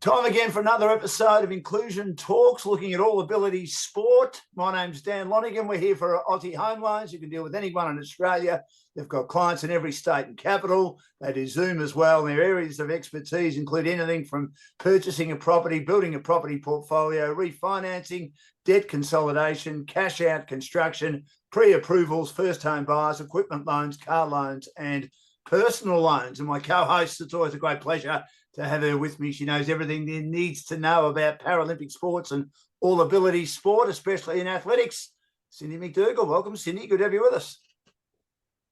Time again for another episode of Inclusion Talks, looking at all ability sport. My name's Dan Lonigan. We're here for Aussie Home Loans. You can deal with anyone in Australia. They've got clients in every state and capital. They do Zoom as well. And their areas of expertise include anything from purchasing a property, building a property portfolio, refinancing, debt consolidation, cash out, construction, pre-approvals, first home buyers, equipment loans, car loans, and personal loans. And my co-host, it's always a great pleasure to have her with me. She knows everything there needs to know about Paralympic sports and all ability sport, especially in athletics. Cindy McDougall, welcome, Cindy. Good to have you with us.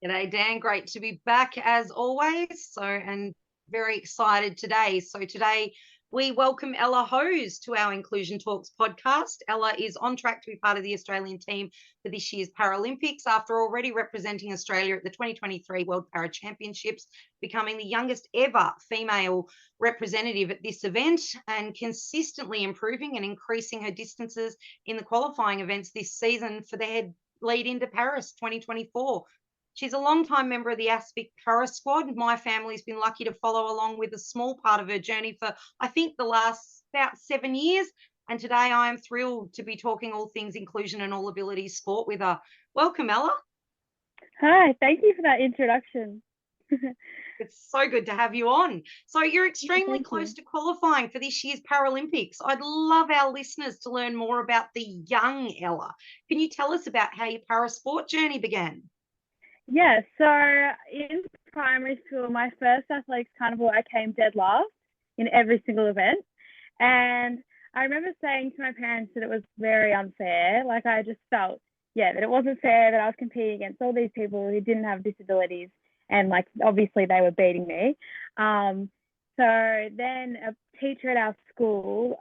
G'day, Dan. Great to be back as always. And very excited today. So today we welcome Ella Hose to our Inclusion Talks podcast. Ella is on track to be part of the Australian team for this year's Paralympics after already representing Australia at the 2023 World Para Championships, becoming the youngest ever female representative at this event and consistently improving and increasing her distances in the qualifying events this season for their lead into Paris 2024. She's a long-time member of the ASPIC Para squad. My family's been lucky to follow along with a small part of her journey for, I think, the last about 7 years. And today I am thrilled to be talking all things inclusion and all abilities sport with her. Welcome, Ella. Hi, thank you for that introduction. It's so good to have you on. So you're extremely close to qualifying for this year's Paralympics. I'd love our listeners to learn more about the young Ella. Can you tell us about how your para sport journey began? Yeah, so in primary school, my first athletics carnival, I came dead last in every single event. And I remember saying to my parents that it was very unfair. Like I just felt, that it wasn't fair that I was competing against all these people who didn't have disabilities. And like, obviously they were beating me. So then a teacher at our school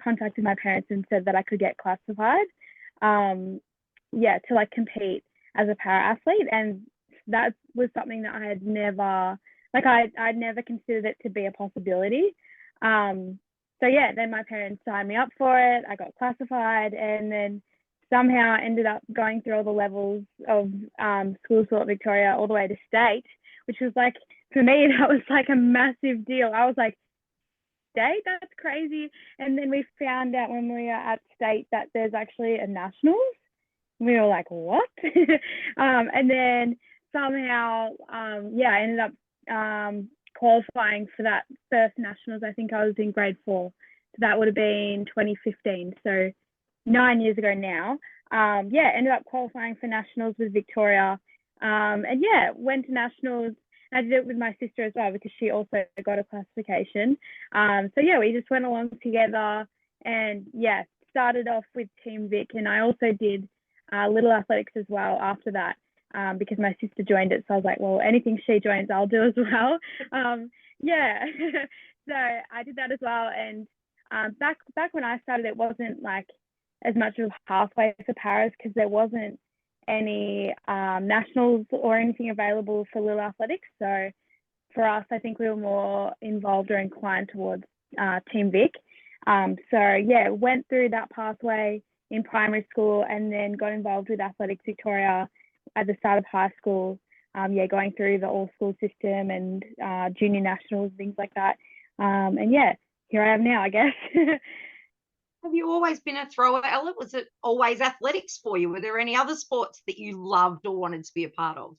contacted my parents and said that I could get classified, to like compete as a para athlete, and that was something that I had never, I'd never considered it to be a possibility. Then my parents signed me up for it. I got classified, and then somehow I ended up going through all the levels of school sport Victoria all the way to state, which was like, for me, that was like a massive deal. I was like, state? That's crazy. And then we found out when we were at state that there's actually a nationals. We were like, what? And then somehow, I ended up qualifying for that first nationals. I think I was in grade 4. So that would have been 2015. So 9 years ago now. Ended up qualifying for nationals with Victoria. Went to nationals. I did it with my sister as well because she also got a classification. We just went along together and started off with Team Vic. And I also did little athletics as well after that, because my sister joined it. So I was like, well, anything she joins, I'll do as well. So I did that as well. And back when I started, it wasn't like as much of a pathway for Paris because there wasn't any nationals or anything available for little athletics. So for us, I think we were more involved or inclined towards Team Vic. Went through that pathway in primary school and then got involved with Athletics Victoria at the start of high school, going through the all-school system and junior nationals, things like that. Here I am now, I guess. Have you always been a thrower, Ella? Was it always athletics for you? Were there any other sports that you loved or wanted to be a part of?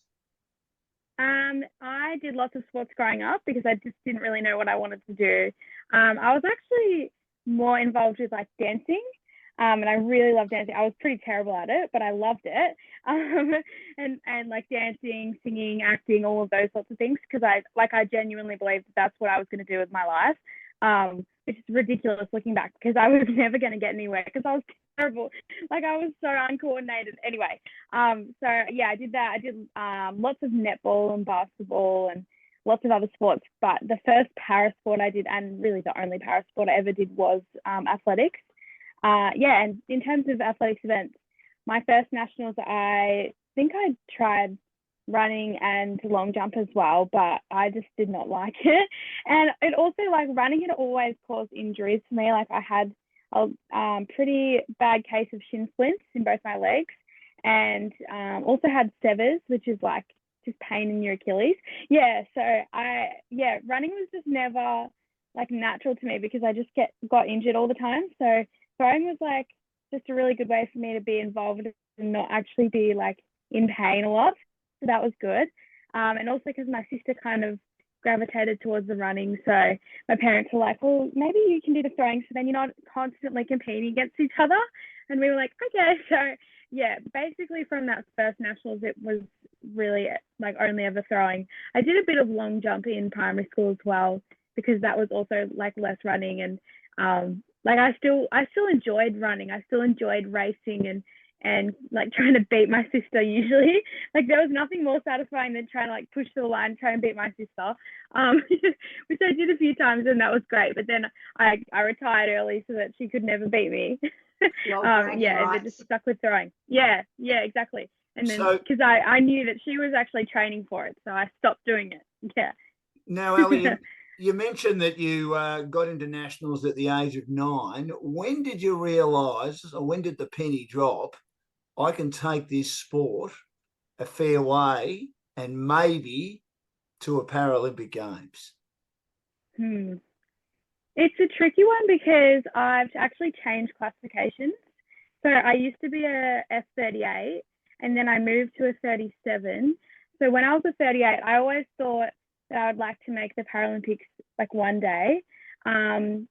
I did lots of sports growing up because I just didn't really know what I wanted to do. I was actually more involved with like dancing. And I really loved dancing. I was pretty terrible at it, but I loved it. And like dancing, singing, acting, all of those sorts of things, because I genuinely believed that's what I was going to do with my life, which is ridiculous looking back because I was never going to get anywhere because I was terrible. Like I was so uncoordinated. Anyway, I did that. I did lots of netball and basketball and lots of other sports. But the first para sport I did, and really the only para sport I ever did, was athletics. And in terms of athletics events, my first nationals, I think I tried running and long jump as well, but I just did not like it. And it also, like, running had always caused injuries for me. Like I had a pretty bad case of shin splints in both my legs, and also had severs, which is like just pain in your Achilles. Running was just never like natural to me because I just got injured all the time. So throwing was like just a really good way for me to be involved and not actually be like in pain a lot. So that was good. And also because my sister kind of gravitated towards the running. So my parents were like, well, maybe you can do the throwing so then you're not constantly competing against each other. And we were like, okay. So yeah, basically from that first nationals, it was really like only ever throwing. I did a bit of long jump in primary school as well because that was also like less running. And like I still enjoyed running. I still enjoyed racing and like trying to beat my sister usually. Like there was nothing more satisfying than trying to like push the line, try and beat my sister, which I did a few times and that was great. But then I retired early so that she could never beat me. Yeah, and then just stuck with throwing. Yeah, exactly. And then because I knew that she was actually training for it, so I stopped doing it. Yeah. Now, Ellie, you mentioned that you got into nationals at the age of 9. When did you realise, or when did the penny drop? I can take this sport a fair way and maybe to a Paralympic Games. It's a tricky one because I've actually changed classifications. So I used to be a F38 and then I moved to a 37. So when I was a 38, I always thought that I would like to make the Paralympics like one day. And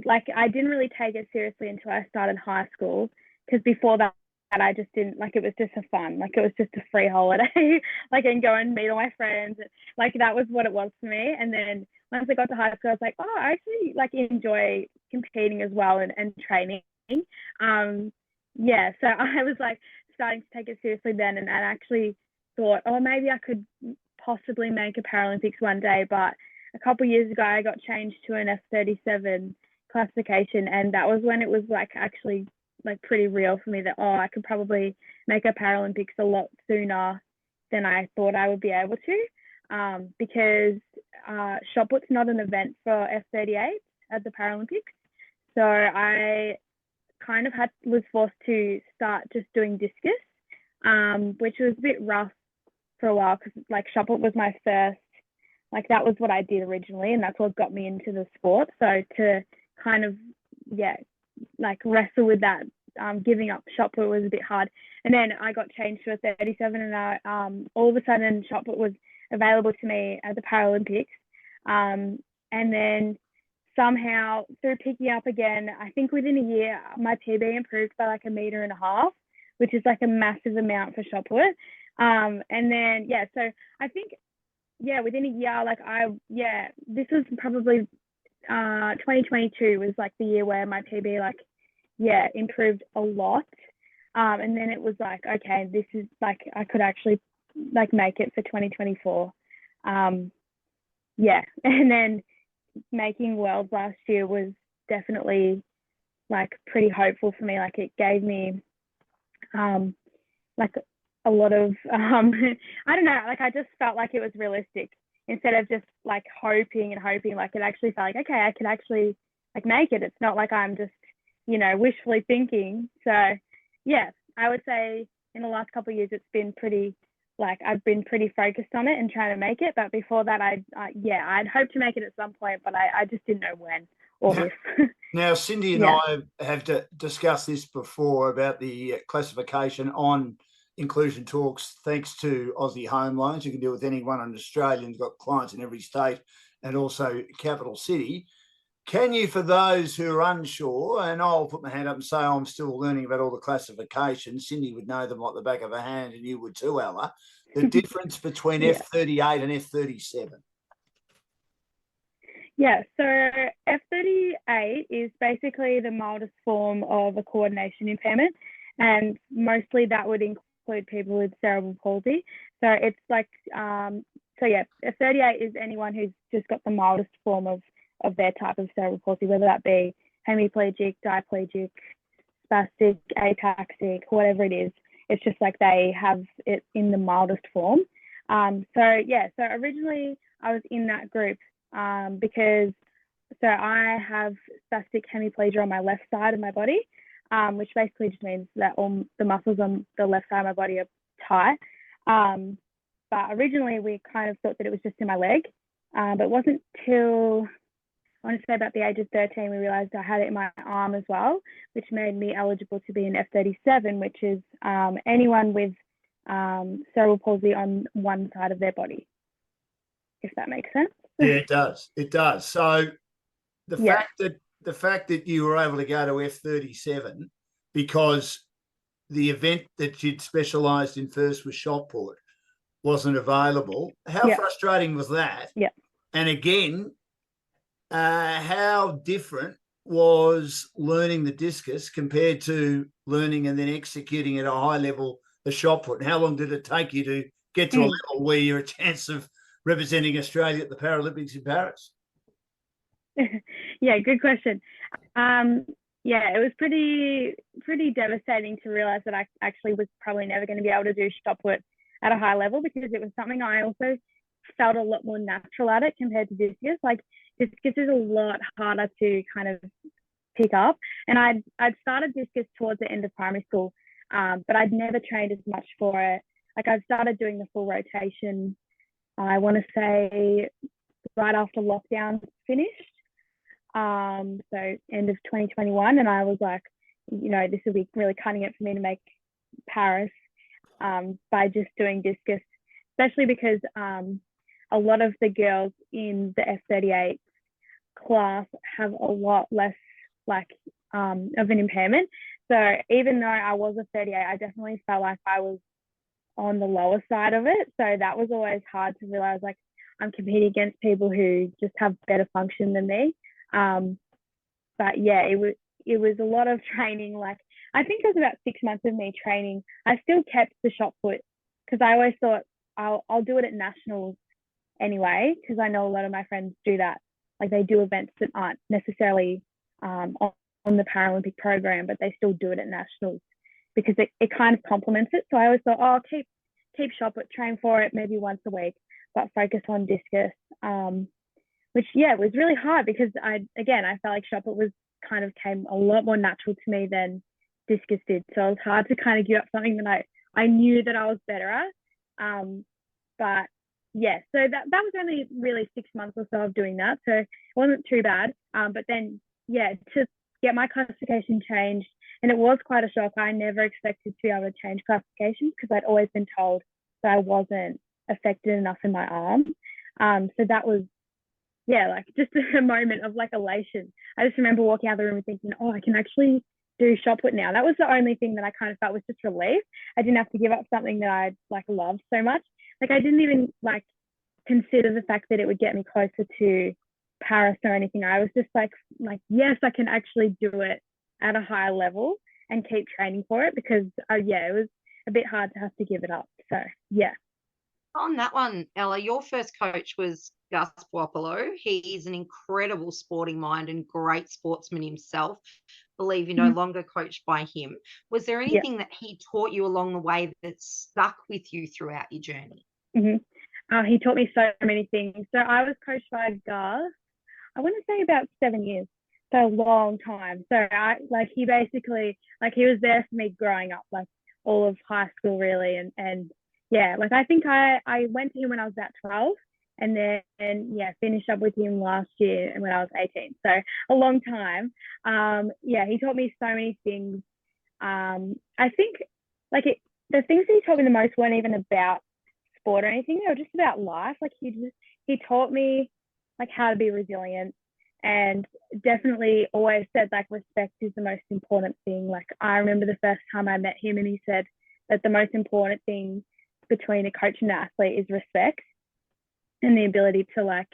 like I didn't really take it seriously until I started high school because before that I just didn't like it was just for fun. Like it was just a free holiday, like and go and meet all my friends. Like that was what it was for me. And then once I got to high school, I was like, oh, I actually like enjoy competing as well and training. Yeah, so I was like starting to take it seriously then and actually thought, oh, maybe I could possibly make a Paralympics one day. But a couple of years ago, I got changed to an F37 classification. And that was when it was like actually like pretty real for me that, oh, I could probably make a Paralympics a lot sooner than I thought I would be able to. Because shot put's not an event for F38 at the Paralympics. So I kind of was forced to start just doing discus, which was a bit rough for a while because like shot put was my first, like that was what I did originally and that's what got me into the sport. So to kind of, like wrestle with that, giving up shot put was a bit hard. And then I got changed to a 37 and I, all of a sudden shot put was available to me at the Paralympics. And then somehow through picking up again, I think within a year, my PB improved by like 1.5 meters, which is like a massive amount for shot put. And then, so I think, within a year, like this was probably 2022 was like the year where my PB improved a lot. And then it was like, okay, this is like, I could actually like make it for 2024. And then making worlds last year was definitely like pretty hopeful for me. Like it gave me like a lot of I don't know, like I just felt like it was realistic instead of just like hoping, like it actually felt like, okay, I could actually like make it. It's not like I'm just, wishfully thinking. So I would say in the last couple of years, it's been pretty, like I've been pretty focused on it and trying to make it. But before that, I'd hoped to make it at some point, but I just didn't know when or if. Now, Cindy and I have discussed this before about the classification on Inclusion Talks, thanks to Aussie Home Loans. You can deal with anyone in Australia and got clients in every state and also capital city. Can you, for those who are unsure, and I'll put my hand up and say I'm still learning about all the classifications, Cindy would know them like the back of her hand and you would too, Ella, the difference between F38 and F37? Yeah, so F38 is basically the mildest form of a coordination impairment, and mostly that would include people with cerebral palsy. So it's like, F38 is anyone who's just got the mildest form of their type of cerebral palsy, whether that be hemiplegic, diplegic, spastic, ataxic, whatever it is. It's just like they have it in the mildest form. So originally I was in that group because I have spastic hemiplegia on my left side of my body, which basically just means that all the muscles on the left side of my body are tight. But originally we kind of thought that it was just in my leg, but it wasn't till want to say about the age of 13, we realized I had it in my arm as well, which made me eligible to be an F37, which is anyone with cerebral palsy on one side of their body, if that makes sense. Yeah, it does. It does. So the fact that you were able to go to F37 because the event that you'd specialised in first was shot put wasn't available. How frustrating was that? Yeah. And again, how different was learning the discus compared to learning and then executing at a high level the shot put? And how long did it take you to get to a level where you're a chance of representing Australia at the Paralympics in Paris? Yeah, good question. Yeah, it was pretty devastating to realize that I actually was probably never going to be able to do shot put at a high level, because it was something I also felt a lot more natural at it compared to discus. Like, discus is a lot harder to kind of pick up, and I'd started discus towards the end of primary school, but I'd never trained as much for it. Like, I started doing the full rotation, I want to say right after lockdown finished, so end of 2021, and I was like, this will be really cutting it for me to make Paris by just doing discus, especially because a lot of the girls in the F38 class have a lot less of an impairment. So even though I was a 38, I definitely felt like I was on the lower side of it. So that was always hard to realize, like, I'm competing against people who just have better function than me. But yeah, it was a lot of training. Like, I think it was about 6 months of me training. I still kept the shot put because I always thought I'll do it at nationals anyway, because I know a lot of my friends do that. Like, they do events that aren't necessarily on the Paralympic program, but they still do it at nationals because it kind of complements it. So I always thought, oh, keep shot put, train for it maybe once a week, but focus on discus, which was really hard because I felt like shot put kind of came a lot more natural to me than discus did. So it was hard to kind of give up something that I knew that I was better at. But yeah, so that was only really 6 months or so of doing that. So it wasn't too bad. But then, to get my classification changed, and it was quite a shock. I never expected to be able to change classifications because I'd always been told that I wasn't affected enough in my arm. So that was, like just a moment of like elation. I just remember walking out of the room and thinking, oh, I can actually do shot put now. That was the only thing that I kind of felt was just relief. I didn't have to give up something that I loved so much. Like, I didn't even consider the fact that it would get me closer to Paris or anything. I was just like, yes, I can actually do it at a higher level and keep training for it, because it was a bit hard to have to give it up. So yeah. On that one, Ella, your first coach was Gus Buopolo. He's an incredible sporting mind and great sportsman himself. Believe you're no longer coached by him. Was there anything that he taught you along the way that stuck with you throughout your journey? He taught me so many things. So I was coached by Gus, I want to say about 7 years. So a long time. So he basically, he was there for me growing up, all of high school really. And I think I went to him when I was about 12, and then finished up with him last year and when I was 18. So a long time. He taught me so many things. I think the things that he taught me the most weren't even about sport or anything. They were just about life. He taught me how to be resilient, and definitely always said respect is the most important thing. I remember the first time I met him and he said that the most important thing between a coach and an athlete is respect, and the ability to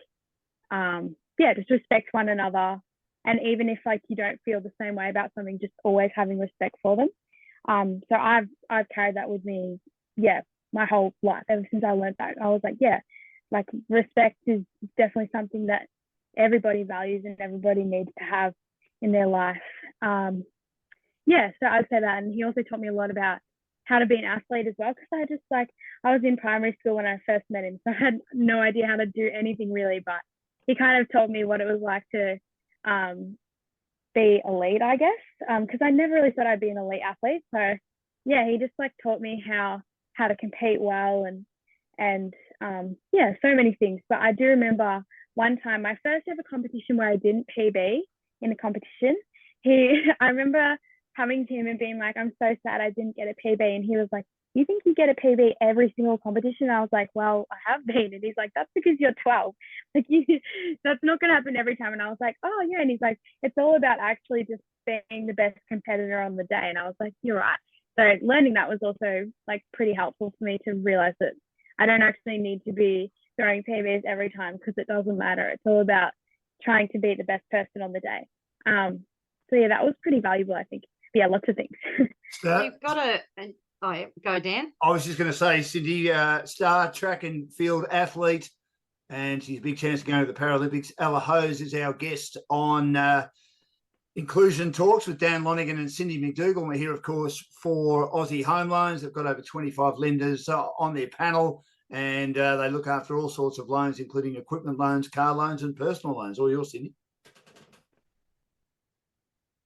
just respect one another. And even if you don't feel the same way about something, just always having respect for them. So I've carried that with me, my whole life. Ever since I learned that, I was respect is definitely something that everybody values and everybody needs to have in their life. So I'd say that. And he also taught me a lot about how to be an athlete as well, because I was in primary school when I first met him, so I had no idea how to do anything really, but he kind of told me what it was like to be elite, I guess, because I never really thought I'd be an elite athlete. So he just taught me how to compete well, and so many things. But I do remember one time, my first ever competition where I didn't PB in a competition, I remember coming to him and being like, I'm so sad I didn't get a PB. And he was like, you think you get a PB every single competition? I was like, well, I have been. And he's like, that's because you're 12. Like, that's not going to happen every time. And I was like, oh, yeah. And he's like, it's all about actually just being the best competitor on the day. And I was like, you're right. So learning that was also like pretty helpful for me to realize that I don't actually need to be throwing PBs every time, because it doesn't matter. It's all about trying to be the best person on the day. So yeah, that was pretty valuable, I think. Yeah, lots of things. So you've got go, Dan. I was just going to say, Cindy, star track and field athlete, and she's a big chance to go to the Paralympics. Ella Hose is our guest on Inclusion Talks with Dan Lonigan and Cindy McDougall. We're here, of course, for Aussie Home Loans. They've got over 25 lenders on their panel, and they look after all sorts of loans, including equipment loans, car loans, and personal loans. All yours, Cindy.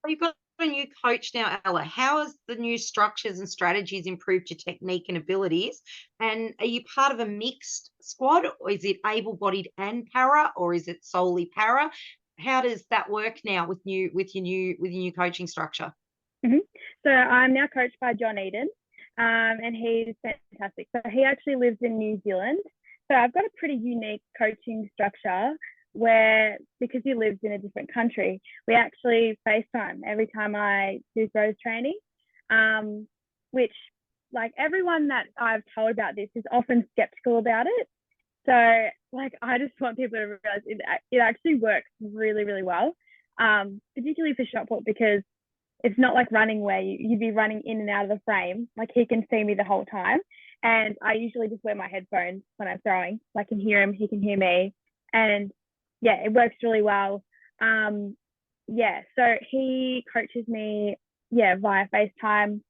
You've got a new coach now, Ella. How has the new structures and strategies improved your technique and abilities? And are you part of a mixed squad, or is it able-bodied and para, or is it solely para? How does that work now with your new coaching structure? Mm-hmm. So I'm now coached by John Eden, and he's fantastic. So he actually lives in New Zealand. So I've got a pretty unique coaching structure where, because he lives in a different country, we actually FaceTime every time I do throws training, which, like, everyone that I've told about this is often skeptical about it. So, like, I just want people to realize it actually works really, really well, particularly for shot put, because it's not like running where you'd be running in and out of the frame. Like, he can see me the whole time. And I usually just wear my headphones when I'm throwing. So I can hear him, he can hear me. And yeah, it works really well. Yeah, so he coaches me, via FaceTime,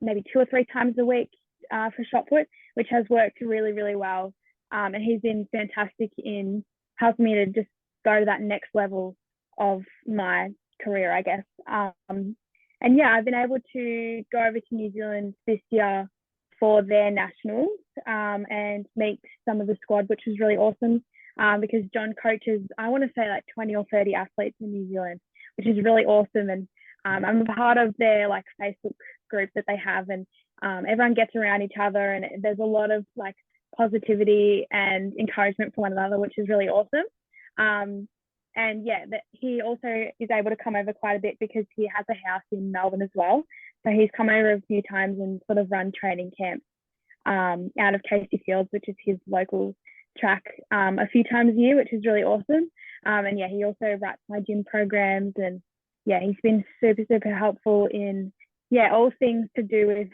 maybe 2 or 3 times a week for shot put, which has worked really, really well. And he's been fantastic in helping me to just go to that next level of my career, I guess. And yeah, I've been able to go over to New Zealand this year for their nationals and meet some of the squad, which was really awesome. Because John coaches, I want to say, like 20 or 30 athletes in New Zealand, which is really awesome. And I'm a part of their like Facebook group that they have, and everyone gets around each other, and there's a lot of like positivity and encouragement for one another, which is really awesome. And yeah, he also is able to come over quite a bit because he has a house in Melbourne as well. So he's come over a few times and sort of run training camps out of Casey Fields, which is his local track, a few times a year, which is really awesome. And yeah, he also writes my gym programs, and yeah, he's been super, super helpful in all things to do with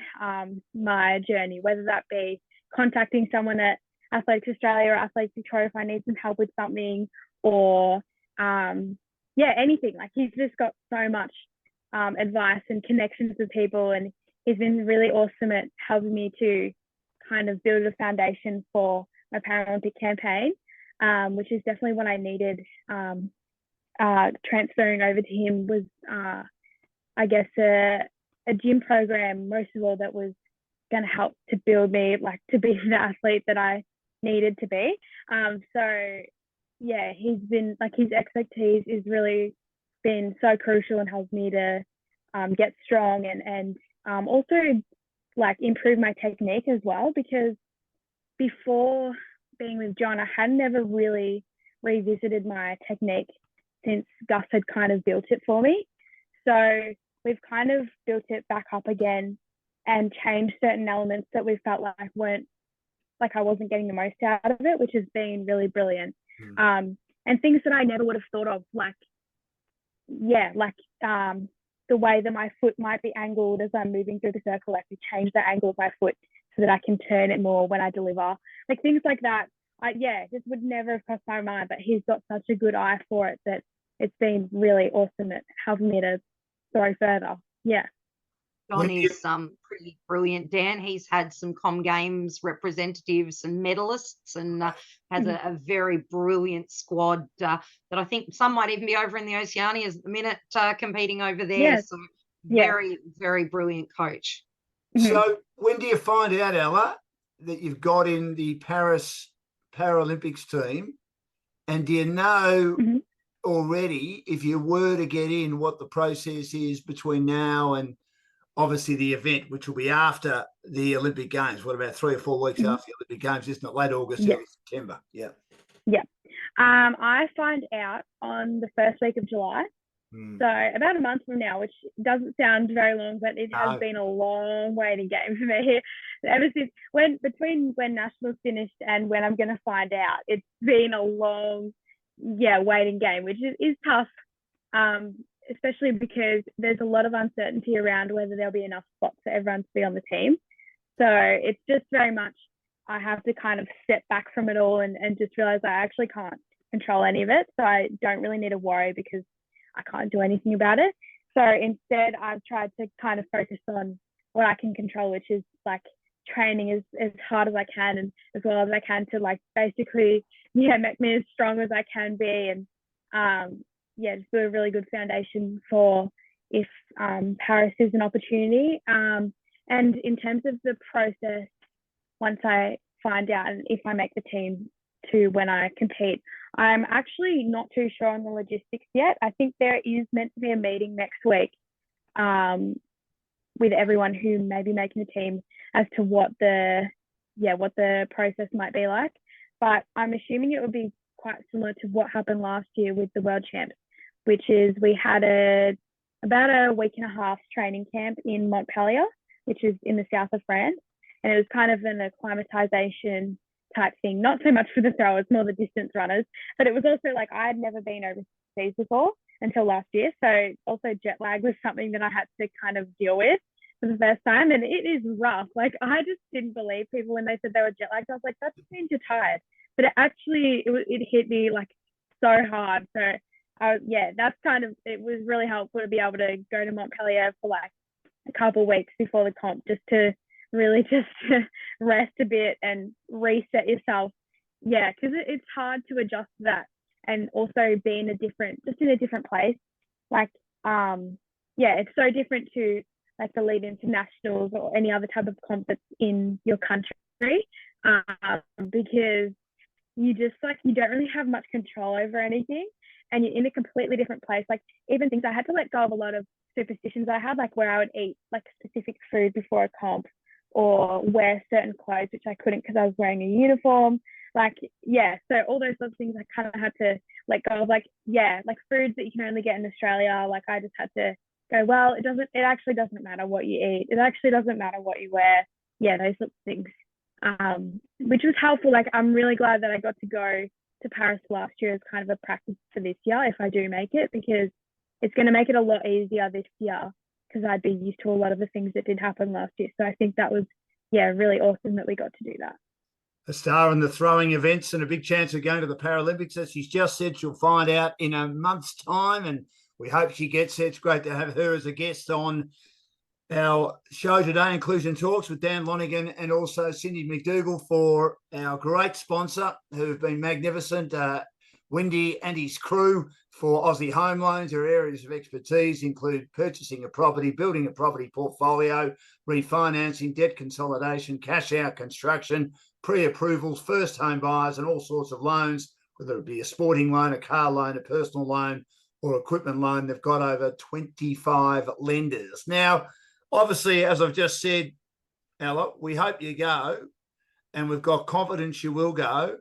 my journey, whether that be contacting someone at Athletics Australia or Athletics Victoria if I need some help with something, or anything. Like, he's just got so much advice and connections with people, and he's been really awesome at helping me to kind of build a foundation for my Paralympic campaign, which is definitely what I needed. Transferring over to him was, I guess, a gym program, most of all, that was going to help to build me, like, to be the athlete that I needed to be. So yeah, he's been, like, his expertise is really been so crucial and helped me to get strong and also like improve my technique as well, because before being with John, I had never really revisited my technique since Gus had kind of built it for me. So we've kind of built it back up again and changed certain elements that we felt like weren't, like, I wasn't getting the most out of it, which has been really brilliant. And things that I never would have thought of, like, the way that my foot might be angled as I'm moving through the circle, like, we change the angle of my foot so that I can turn it more when I deliver. Like, things like that, just would never have crossed my mind, but he's got such a good eye for it that it's been really awesome at helping me to throw further. Yeah. John is pretty brilliant, Dan. He's had some Com Games representatives and medalists, and has a very brilliant squad that I think some might even be over in the Oceanias at the minute competing over there. Yes. So very, very brilliant coach. So when do you find out, Ella, that you've got in the Paris Paralympics team, And do you know Mhm. already, if you were to get in, what the process is between now and obviously the event, which will be after the Olympic Games? What, about 3 or 4 weeks Mhm. after the Olympic Games, isn't it? Late August, Yeah. early September. Yeah. Yeah. I find out on the first week of July. So about a month from now, which doesn't sound very long, but it has No. been a long waiting game for me. Ever since between when nationals finished and when I'm going to find out, it's been a long, waiting game, which is tough, especially because there's a lot of uncertainty around whether there'll be enough spots for everyone to be on the team. So it's just very much I have to kind of step back from it all and just realize I actually can't control any of it. So I don't really need to worry because I can't do anything about it. So instead, I've tried to kind of focus on what I can control, which is like training as hard as I can and as well as I can to like basically, make me as strong as I can be and, just do a really good foundation for if Paris is an opportunity. And in terms of the process, once I find out and if I make the team to when I compete, I'm actually not too sure on the logistics yet. I think there is meant to be a meeting next week with everyone who may be making the team as to what the process might be like. But I'm assuming it would be quite similar to what happened last year with the World Champs, which is we had about a week and a half training camp in Montpellier, which is in the south of France. And it was kind of an acclimatization type thing, not so much for the throwers, more the distance runners. But it was also like I had never been overseas before until last year. So also jet lag was something that I had to kind of deal with for the first time. And it is rough. Like I just didn't believe people when they said they were jet lagged. I was like, that just means you're tired. But it hit me like so hard. So it was really helpful to be able to go to Montpellier for like a couple of weeks before the comp just to really just rest a bit and reset yourself. Yeah, because it's hard to adjust to that and also be in a different place. Like, it's so different to like the lead into nationals or any other type of comp that's in your country because you just like, you don't really have much control over anything and you're in a completely different place. Like even things I had to let go of a lot of superstitions I had, like where I would eat like specific food before a comp or wear certain clothes, which I couldn't because I was wearing a uniform. So all those sorts of things I kind of had to let go of, like foods that you can only get in Australia. Like I just had to go, well, it actually doesn't matter what you eat. It actually doesn't matter what you wear. Yeah, those sorts of things, which was helpful. Like I'm really glad that I got to go to Paris last year as kind of a practice for this year if I do make it, because it's going to make it a lot easier this year because I'd be used to a lot of the things that did happen last year. So I think that was, really awesome that we got to do that. A star in the throwing events and a big chance of going to the Paralympics. As she's just said, she'll find out in a month's time, and we hope she gets there. It's great to have her as a guest on our show today, Inclusion Talks, with Dan Lonigan and also Cindy McDougall for our great sponsor who've been magnificent, Windy and his crew for Aussie Home Loans. Their areas of expertise include purchasing a property, building a property portfolio, refinancing, debt consolidation, cash out construction, pre-approvals, first home buyers and all sorts of loans, whether it be a sporting loan, a car loan, a personal loan or equipment loan. They've got over 25 lenders. Now, obviously, as I've just said, Ella, we hope you go and we've got confidence you will go.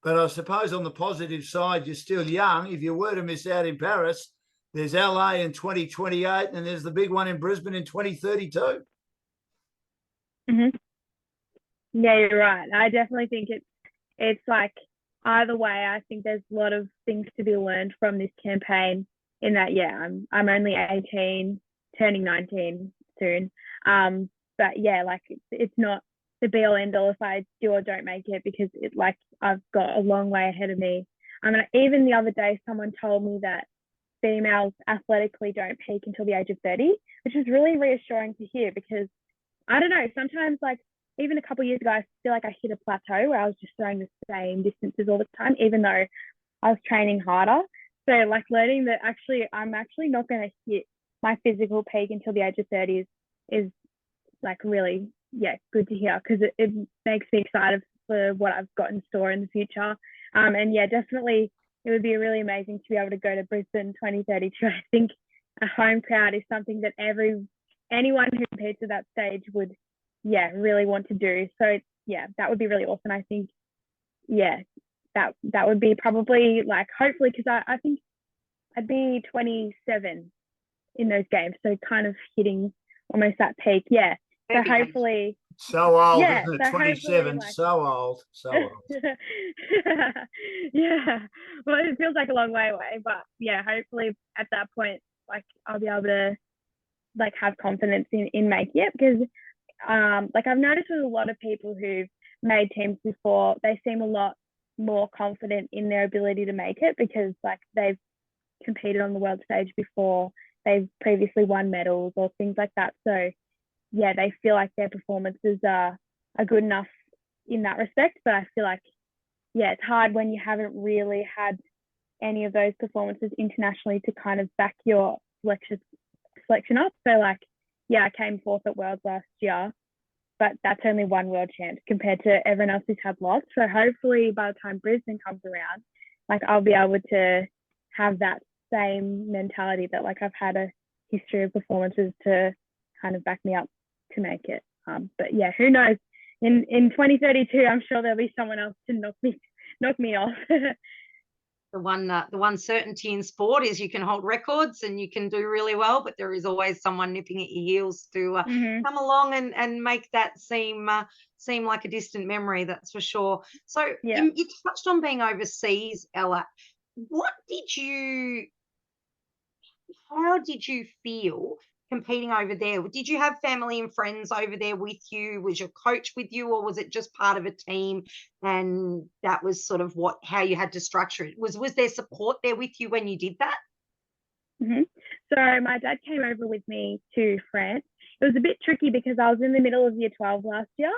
But I suppose on the positive side, you're still young. If you were to miss out in Paris, there's LA in 2028 and there's the big one in Brisbane in 2032. Mm-hmm. Yeah, you're right. I definitely think it's like either way, I think there's a lot of things to be learned from this campaign in that, I'm only 18, turning 19 soon. But it's not the be all end all if I do or don't make it, because I've got a long way ahead of me. I mean, even the other day, someone told me that females athletically don't peak until the age of 30, which is really reassuring to hear, because I don't know, sometimes even a couple of years ago, I feel like I hit a plateau where I was just throwing the same distances all the time, even though I was training harder. So learning that I'm actually not going to hit my physical peak until the age of 30 is really, good to hear, because it makes me excited for what I've got in store in the future. And definitely it would be really amazing to be able to go to Brisbane 2032. I think a home crowd is something that anyone who competes at that stage would, really want to do. So that would be really awesome. I think, that would be probably like, hopefully, because I think I'd be 27 in those games, so kind of hitting almost that peak. So hopefully. So old, Yeah, isn't it? so 27, like, so old. Yeah, well, it feels like a long way away, but hopefully at that point, like, I'll be able to like have confidence in making it, because like I've noticed with a lot of people who've made teams before, they seem a lot more confident in their ability to make it, because like they've competed on the world stage before, they've previously won medals or things like that. So they feel like their performances are good enough in that respect. But I feel like it's hard when you haven't really had any of those performances internationally to kind of back your selection up. So like I came fourth at Worlds last year, but that's only one world champ compared to everyone else who's had lots. So hopefully by the time Brisbane comes around, like I'll be able to have that same mentality that like I've had a history of performances to kind of back me up to make it. But who knows? In 2032, I'm sure there'll be someone else to knock me off. The one certainty in sport is you can hold records and you can do really well, but there is always someone nipping at your heels to come along and make that seem like a distant memory. That's for sure. So you touched on being overseas, Ella. How did you feel competing over there? Did you have family and friends over there with you? Was your coach with you, or was it just part of a team and that was sort of how you had to structure it? Was there support there with you when you did that? So my dad came over with me to France. It was a bit tricky because I was in the middle of year 12 last year.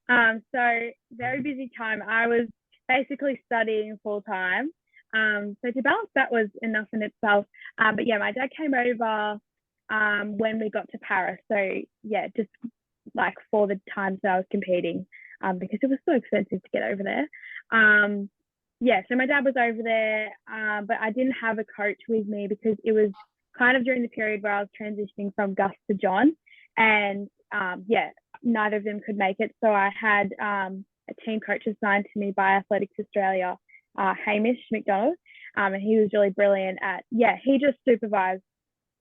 So very busy time. I was basically studying full time. So to balance that was enough in itself. But my dad came over when we got to Paris. So just like for the times that I was competing, because it was so expensive to get over there. So my dad was over there, but I didn't have a coach with me because it was kind of during the period where I was transitioning from Gus to John, and neither of them could make it. So I had a team coach assigned to me by Athletics Australia, Hamish McDonald, and he was really brilliant at he just supervised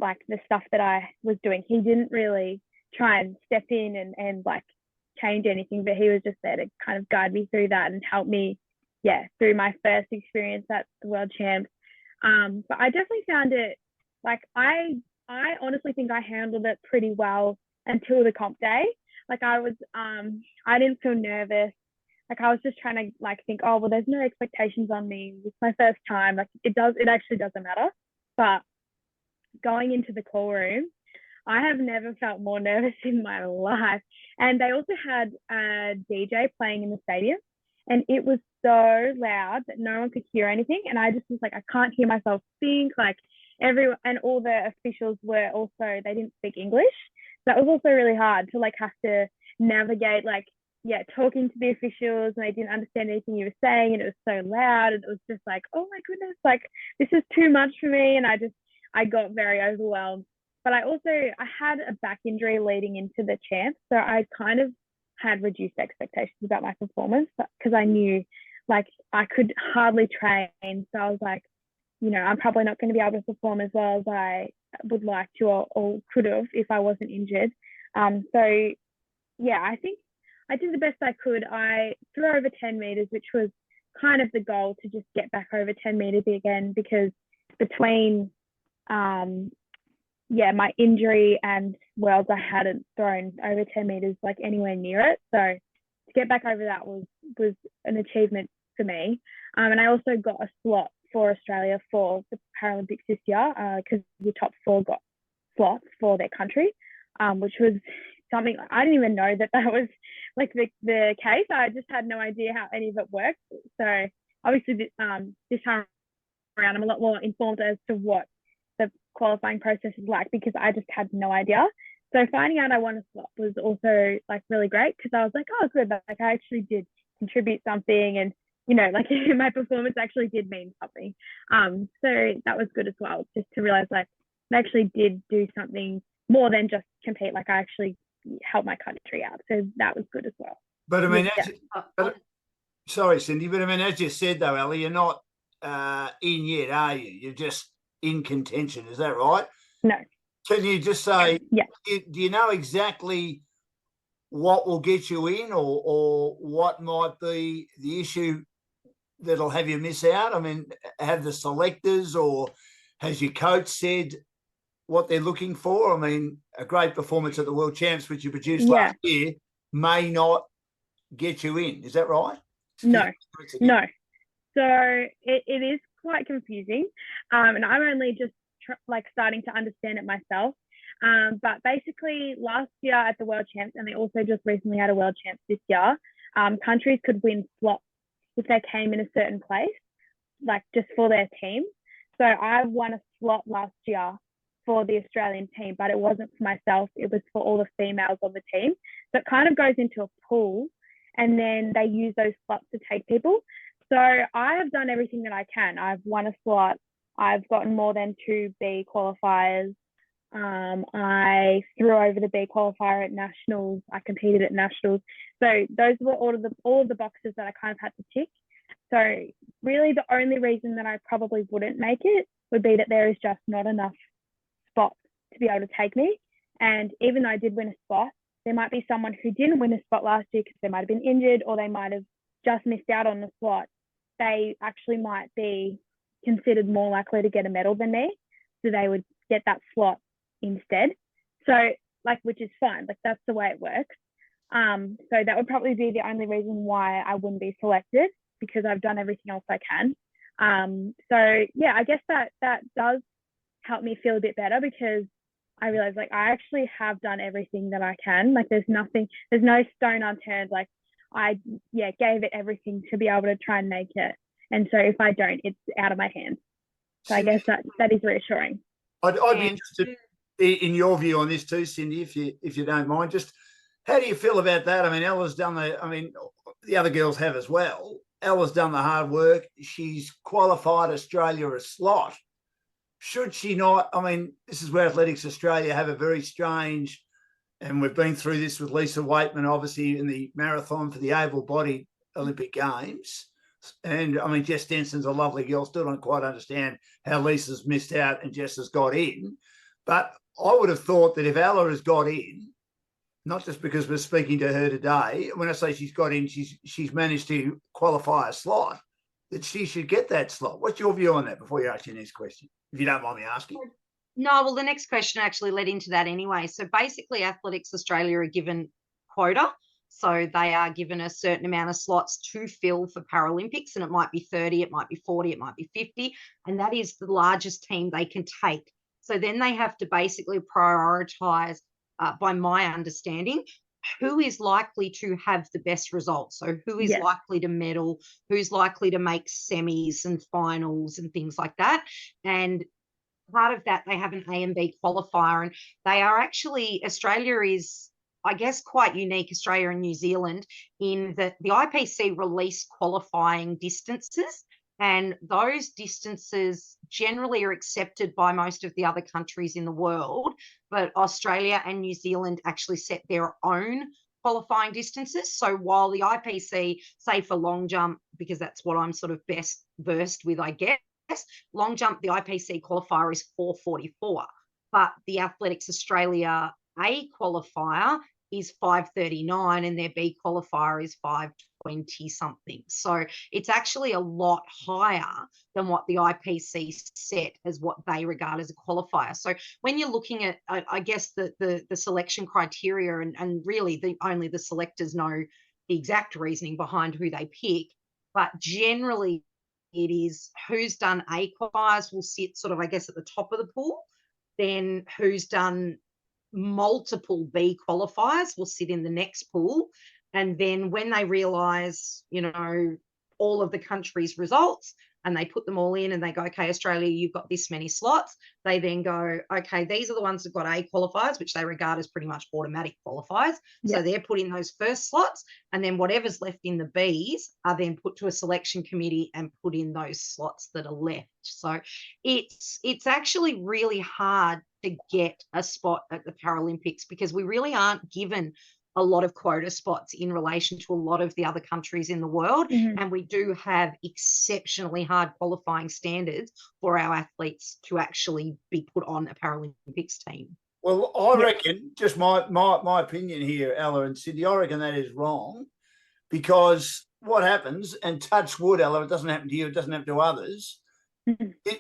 like the stuff that I was doing. He didn't really try and step in and like change anything, but he was just there to kind of guide me through that and help me through my first experience at the World Champs. But I definitely found it like I honestly think I handled it pretty well until the comp day. Like I didn't feel nervous. Like I was just trying to like think, oh well, there's no expectations on me. It's my first time. Like it actually doesn't matter. But going into the call room, I have never felt more nervous in my life. And they also had a DJ playing in the stadium, and it was so loud that no one could hear anything. And I just was like, I can't hear myself think. Like and all the officials were also, they didn't speak English. So that was also really hard to like have to navigate like talking to the officials, and they didn't understand anything you were saying, and it was so loud, and it was just like, oh my goodness, like this is too much for me. And I got very overwhelmed. But I had a back injury leading into the champs, so I kind of had reduced expectations about my performance because I knew like I could hardly train. So I was like, I'm probably not going to be able to perform as well as I would like to or could have if I wasn't injured. I think I did the best I could. I threw over 10 meters, which was kind of the goal, to just get back over 10 meters again, because between my injury and Worlds, I hadn't thrown over 10 meters like anywhere near it. So to get back over that was an achievement for me. And I also got a slot for Australia for the Paralympics this year, because the top 4 got slots for their country, which was something I didn't even know that was like the case. I just had no idea how any of it worked. So obviously this time around, I'm a lot more informed as to what the qualifying process is like, because I just had no idea. So finding out I won a slot was also like really great, because I was like, oh good, like I actually did contribute something, and you know, like my performance actually did mean something. So that was good as well, just to realize like I actually did do something more than just compete. Like I actually helped my country out. So that was good as well. But I mean, Yeah. sorry, Cindy, but I mean, as you said though, Ellie, you're not in yet, are you? You're just in contention. Is that right? No. Can you just say, Yeah. do you know exactly what will get you in, or what might be the issue that'll have you miss out? I mean, have the selectors or has your coach said what they're looking for? I mean, a great performance at the World Champs, which you produced last year, may not get you in. Is that right? No. So it is quite confusing, and I'm only just like starting to understand it myself. But basically, last year at the World Champs, and they also just recently had a World Champs this year, countries could win slots if they came in a certain place, like just for their team. So I won a slot last year for the Australian team, but it wasn't for myself. It was for all the females on the team. So it kind of goes into a pool, and then they use those slots to take people. So I have done everything that I can. I've won a slot. I've gotten more than 2 B qualifiers. I threw over the B qualifier at nationals. I competed at nationals. So those were all of the boxes that I kind of had to tick. So really the only reason that I probably wouldn't make it would be that there is just not enough spots to be able to take me. And even though I did win a spot, there might be someone who didn't win a spot last year because they might have been injured or they might have just missed out on the slot. They actually might be considered more likely to get a medal than me. So they would get that slot instead. So like, which is fine. Like that's the way it works. So that would probably be the only reason why I wouldn't be selected, because I've done everything else I can. So yeah, I guess that does help me feel a bit better, because I realize like I actually have done everything that I can. Like there's no stone unturned. Like I gave it everything to be able to try and make it. And so if I don't, it's out of my hands. So I guess that is reassuring. I'd be interested in your view on this too, Cindy, if you don't mind. Just how do you feel about that? I mean, Ella's done the other girls have as well. Ella's done the hard work. She's qualified Australia a slot. Should she not? I mean, this is where Athletics Australia have a very strange, and we've been through this with Lisa Waitman, obviously, in the marathon for the able-bodied Olympic Games. And, I mean, Jess Denson's a lovely girl. Still don't quite understand how Lisa's missed out and Jess has got in. But I would have thought that if Ella has got in, not just because we're speaking to her today, when I say she's got in, she's managed to qualify a slot, that she should get that slot. What's your view on that before you ask your next question, if you don't mind me asking? No, well, the next question actually led into that anyway. So basically, Athletics Australia are given quota. So they are given a certain amount of slots to fill for Paralympics, and it might be 30, it might be 40, it might be 50, and that is the largest team they can take. So then they have to basically prioritise, by my understanding, who is likely to have the best results. So who is likely to medal, who's likely to make semis and finals and things like that. And part of that, they have an A and B qualifier, and they are actually, Australia is, I guess, quite unique, Australia and New Zealand, in that the IPC release qualifying distances, and those distances generally are accepted by most of the other countries in the world, but Australia and New Zealand actually set their own qualifying distances. So while the IPC, say for long jump, because that's what I'm sort of best versed with, I guess, long jump, the IPC qualifier is 4:44, but the Athletics Australia A qualifier is 5:39 and their B qualifier is 5:20 something. So it's actually a lot higher than what the IPC set as what they regard as a qualifier. So when you're looking at, I guess, the selection criteria, and really only the selectors know the exact reasoning behind who they pick, but generally it is who's done A qualifiers will sit sort of, I guess, at the top of the pool. Then who's done multiple B qualifiers will sit in the next pool. And then when they realise, all of the country's results, and they put them all in and they go, okay, Australia, you've got this many slots. They then go, okay, these are the ones that got A qualifiers, which they regard as pretty much automatic qualifiers. So they're put in those first slots, and then whatever's left in the Bs are then put to a selection committee and put in those slots that are left. So it's actually really hard to get a spot at the Paralympics because we really aren't given a lot of quota spots in relation to a lot of the other countries in the world. And we do have exceptionally hard qualifying standards for our athletes to actually be put on a Paralympics team. Well, I reckon, just my opinion here, Ella and Cindy, I reckon that is wrong, because what happens, and touch wood, Ella, it doesn't happen to you, it doesn't happen to others,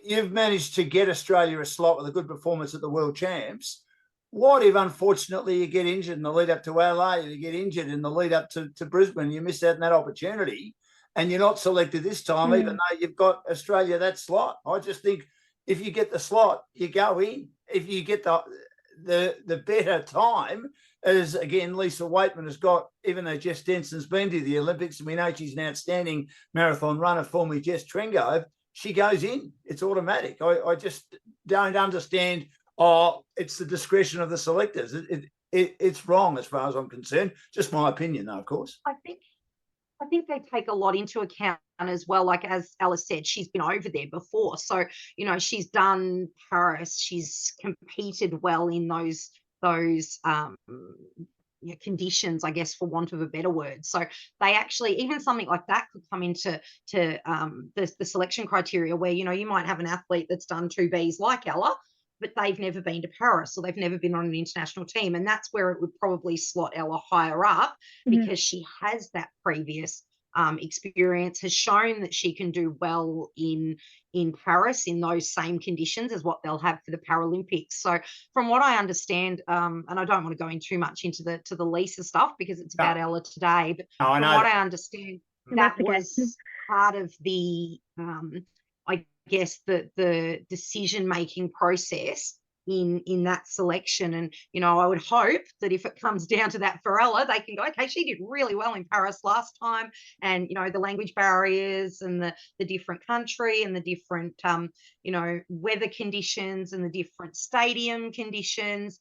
you've managed to get Australia a slot with a good performance at the World Champs. What if, unfortunately, you get injured in the lead up to LA, you get injured in the lead up to Brisbane, you miss out on that opportunity, and you're not selected this time, even though you've got Australia that slot? I just think if you get the slot, you go in. If you get the better time, as again Lisa Waitman has got, even though Jess Denson's been to the Olympics and we know she's an outstanding marathon runner, formerly Jess Trengove, she goes in. It's automatic. I just don't understand. It's the discretion of the selectors. It's wrong as far as I'm concerned. Just my opinion, though, of course. I think they take a lot into account as well. Like, as Alice said, she's been over there before. So, she's done Paris. She's competed well in those conditions, I guess, for want of a better word. So they actually, even something like that could come into the selection criteria where, you might have an athlete that's done 2Bs like Ella, but they've never been to Paris, or they've never been on an international team. And that's where it would probably slot Ella higher up, because she has that previous experience, has shown that she can do well in Paris in those same conditions as what they'll have for the Paralympics. So from what I understand, and I don't want to go in too much into the Lisa stuff because it's about Ella today, but from what I understand, that was part of the I guess the decision-making process in that selection. And, I would hope that if it comes down to that for Ella, they can go, okay, she did really well in Paris last time. And, the language barriers and the different country and the different, weather conditions and the different stadium conditions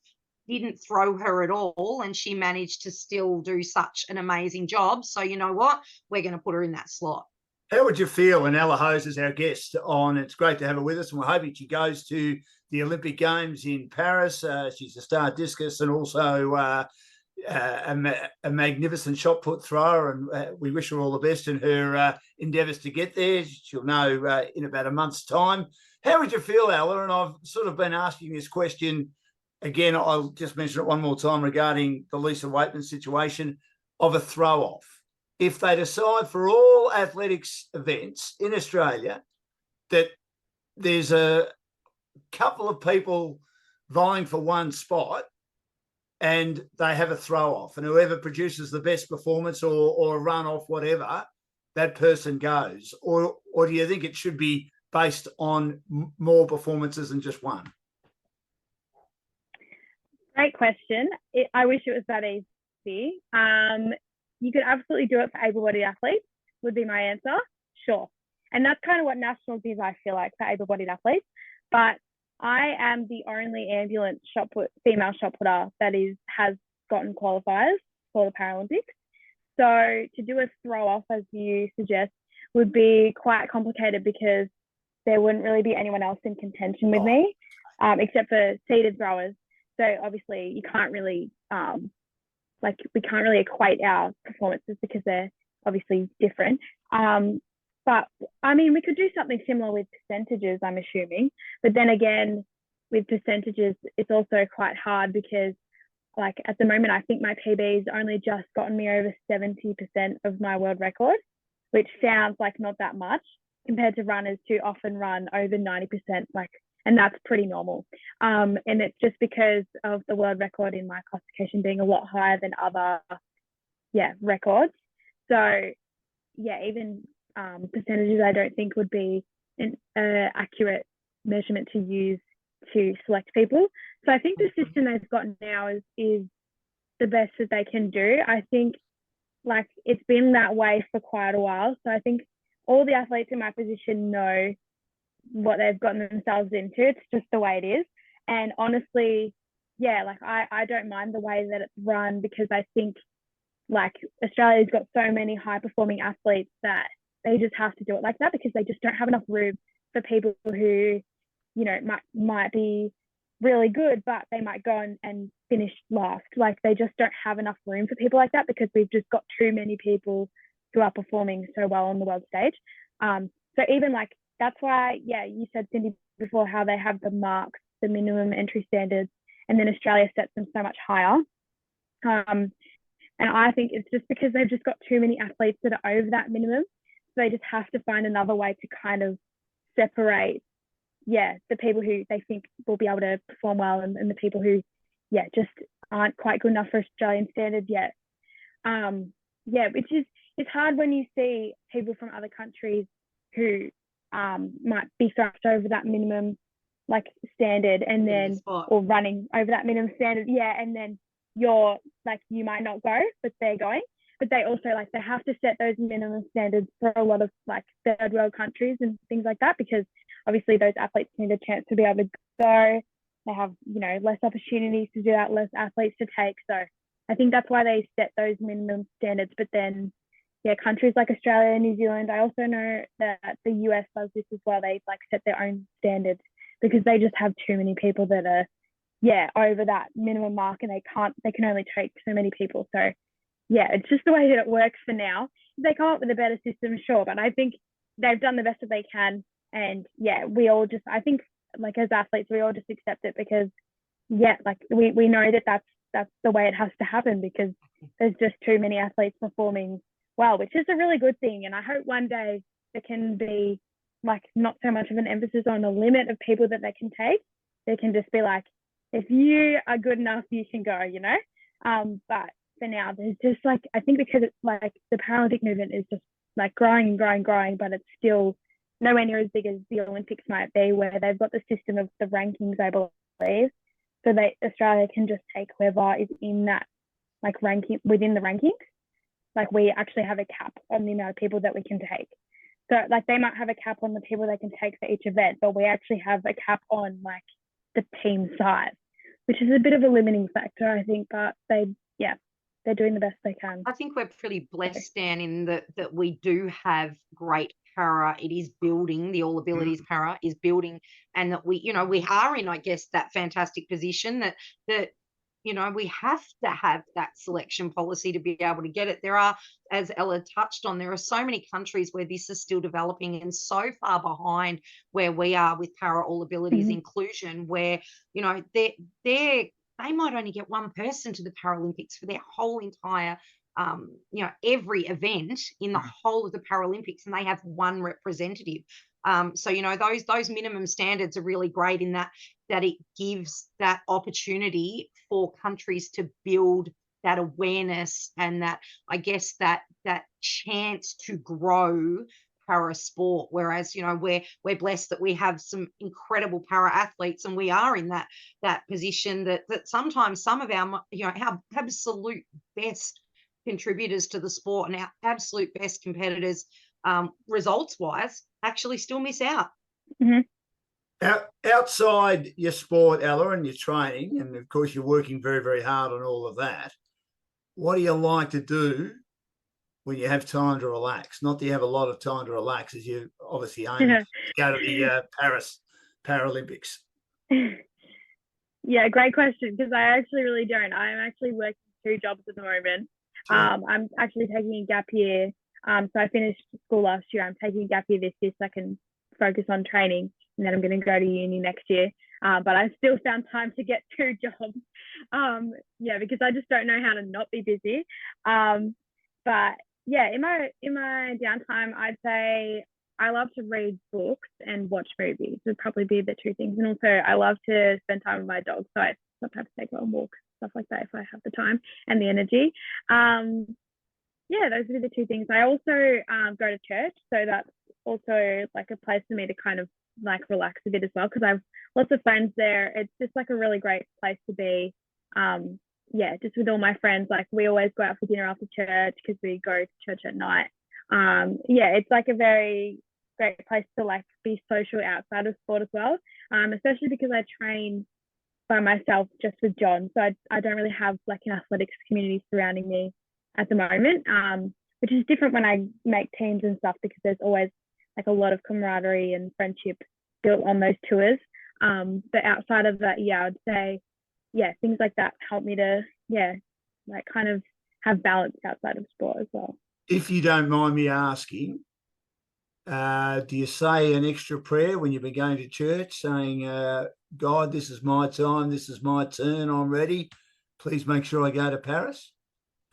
didn't throw her at all. And she managed to still do such an amazing job. So, you know what? We're going to put her in that slot. How would you feel when Ella Hose is our guest on? It's great to have her with us, and we're hoping she goes to the Olympic Games in Paris. She's a star discus and also a magnificent shot put thrower, and we wish her all the best in her endeavours to get there. She'll know in about a month's time. How would you feel, Ella? And I've sort of been asking this question again. I'll just mention it one more time regarding the Lisa Waitman situation of a throw-off. If they decide for all athletics events in Australia that there's a couple of people vying for one spot and they have a throw-off, and whoever produces the best performance or a run-off, whatever, that person goes? Or do you think it should be based on more performances than just one? Great question. I wish it was that easy. You could absolutely do it for able-bodied athletes, would be my answer. Sure. And that's kind of what Nationals is, I feel like, for able-bodied athletes. But I am the only ambulance female shot putter that has gotten qualifiers for the Paralympics. So to do a throw-off, as you suggest, would be quite complicated because there wouldn't really be anyone else in contention with me, except for seated throwers. So obviously you can't really... we can't really equate our performances because they're obviously different. But I mean, we could do something similar with percentages, I'm assuming. But then again, with percentages, it's also quite hard because, like, at the moment, I think my PB's only just gotten me over 70% of my world record, which sounds like not that much compared to runners who often run over 90%, and that's pretty normal. And it's just because of the world record in my classification being a lot higher than other, records. So, even percentages I don't think would be an accurate measurement to use to select people. So I think the system they've got now is the best that they can do. I think, it's been that way for quite a while. So I think all the athletes in my position know what they've gotten themselves into. It's just the way it is. And honestly, yeah, like I don't mind the way that it's run, because I think like Australia's got so many high performing athletes that they just have to do it like that, because they just don't have enough room for people who, you know, might be really good, but they might go and finish last. Like they just don't have enough room for people like that, because we've just got too many people who are performing so well on the world stage. So even like, that's why, yeah, you said, Cindy, before, how they have the marks, the minimum entry standards, and then Australia sets them so much higher. And I think it's just because they've just got too many athletes that are over that minimum. So they just have to find another way to kind of separate, yeah, the people who they think will be able to perform well, and the people who, yeah, just aren't quite good enough for Australian standard yet. Yeah, which is, it's hard when you see people from other countries who might be thrust over that minimum like standard, and then or running over that minimum standard, yeah, and then you're like, you might not go, but they're going. But they also, like, they have to set those minimum standards for a lot of like third world countries and things like that, because obviously those athletes need a chance to be able to go. They have, you know, less opportunities to do that, less athletes to take. So I think that's why they set those minimum standards. But then, yeah, countries like Australia and New Zealand, I also know that the US does this as well. They like set their own standards, because they just have too many people that are, yeah, over that minimum mark, and they can only take so many people. So yeah, it's just the way that it works for now. If they come up with a better system, sure, but I think they've done the best that they can. And yeah, we all just, I think, like, as athletes, we all just accept it, because yeah, like we know that that's the way it has to happen, because there's just too many athletes performing well, which is a really good thing. And I hope one day there can be like not so much of an emphasis on the limit of people that they can take. There can just be like, if you are good enough, you can go, you know. But for now, there's just like, I think because it's like the Paralympic movement is just like growing and growing, growing, but it's still nowhere near as big as the Olympics might be, where they've got the system of the rankings, I believe. So Australia can just take whoever is in that like ranking, within the rankings. Like we actually have a cap on the amount of people that we can take. So like they might have a cap on the people they can take for each event, but we actually have a cap on like the team size, which is a bit of a limiting factor, I think. But they're doing the best they can. I think we're pretty blessed, Dan, in that we do have great para. It is building, the All Abilities para is building, and that we are in, I guess, that fantastic position that we have to have that selection policy to be able to get it. There are, as Ella touched on, there are so many countries where this is still developing, and so far behind where we are with para All Abilities inclusion, where they might only get one person to the Paralympics for their whole entire, every event in the whole of the Paralympics, and they have one representative. So, those minimum standards are really great in that it gives that opportunity for countries to build that awareness, and that, I guess, that chance to grow para sport. Whereas, we're blessed that we have some incredible para athletes, and we are in that position that sometimes some of our absolute best contributors to the sport and our absolute best competitors, results wise, actually still miss out. Outside your sport, Ella, and your training, and of course you're working very, very hard on all of that, what do you like to do when you have time to relax? Not that you have a lot of time to relax, as you obviously aim to go to the Paris Paralympics. Yeah, great question, because I actually really don't. I'm actually working 2 jobs at the moment. I'm actually taking a gap year. So I finished school last year. I'm taking a gap year this year so I can focus on training, and then I'm going to go to uni next year. But I still found time to get 2 jobs. Because I just don't know how to not be busy. But yeah, in my downtime, I'd say I love to read books and watch movies. Would probably be the 2 things. And also I love to spend time with my dog. So I sometimes take her on walks, stuff like that, if I have the time and the energy. Those would be the 2 things. I also go to church, so that's also like a place for me to kind of like relax a bit as well, because I have lots of friends there. It's just like a really great place to be. Just with all my friends, like we always go out for dinner after church, because we go to church at night. Yeah, it's like a very great place to like be social outside of sport as well, especially because I train by myself just with John, so I don't really have like an athletics community surrounding me at the moment, which is different when I make teams and stuff, because there's always like a lot of camaraderie and friendship built on those tours. But outside of that, yeah, I'd say, yeah, things like that help me to, yeah, like kind of have balance outside of sport as well. If you don't mind me asking, do you say an extra prayer when you've been going to church saying, God, this is my time, this is my turn, I'm ready. Please make sure I go to Paris?